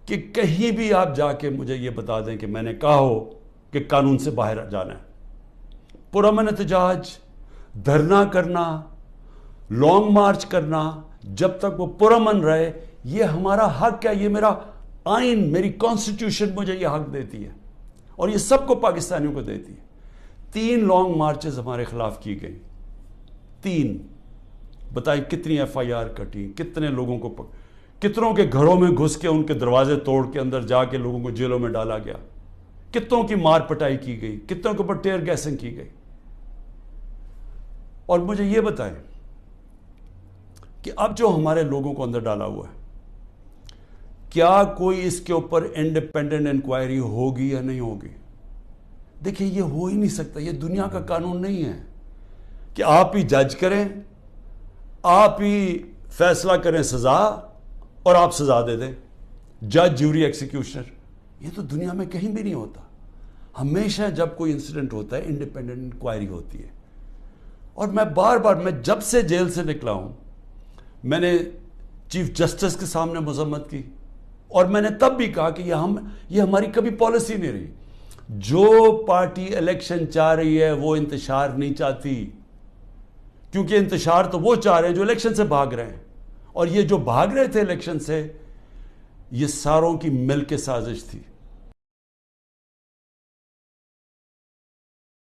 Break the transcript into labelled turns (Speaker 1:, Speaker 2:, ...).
Speaker 1: کہ کہیں بھی آپ جا کے مجھے یہ بتا دیں کہ میں نے کہا ہو کہ قانون سے باہر جانا ہے۔ پرامن احتجاج، دھرنا کرنا، لانگ مارچ کرنا، جب تک وہ پرامن رہے، یہ ہمارا حق ہے، یہ میرا آئین، میری کانسٹیٹیوشن مجھے یہ حق دیتی ہے، اور یہ سب کو پاکستانیوں کو دیتی ہے۔ 3 لانگ مارچز ہمارے خلاف کی گئی، 3۔ بتائیں کتنی ایف آئی آر کٹی، کتنے لوگوں کو کتنوں کے گھروں میں گھس کے ان کے دروازے توڑ کے اندر جا کے لوگوں کو جیلوں میں ڈالا گیا، کتنوں کی مار پٹائی کی گئی، کتنوں کے اوپر ٹیئر گیسنگ کی گئی۔ اور مجھے یہ بتائیں کہ اب جو ہمارے لوگوں کو اندر ڈالا ہوا ہے، کیا کوئی اس کے اوپر انڈیپینڈنٹ انکوائری ہوگی یا نہیں ہوگی؟ دیکھیں یہ ہو ہی نہیں سکتا، یہ دنیا کا قانون نہیں ہے کہ آپ ہی جج کریں، آپ ہی فیصلہ کریں سزا، اور آپ سزا دے دیں، جج، جیوری، ایکسیکیوشنر۔ یہ تو دنیا میں کہیں بھی نہیں ہوتا۔ ہمیشہ جب کوئی انسیڈنٹ ہوتا ہے انڈیپینڈنٹ انکوائری ہوتی ہے۔ اور میں بار بار، میں جب سے جیل سے نکلا ہوں، میں نے چیف جسٹس کے سامنے مذمت کی، اور میں نے تب بھی کہا کہ یہ ہماری کبھی پالیسی نہیں رہی۔ جو پارٹی الیکشن چاہ رہی ہے وہ انتشار نہیں چاہتی، کیونکہ انتشار تو وہ چاہ رہے ہیں جو الیکشن سے بھاگ رہے ہیں، اور یہ جو بھاگ رہے تھے الیکشن سے، یہ ساروں کی مل کے سازش تھی۔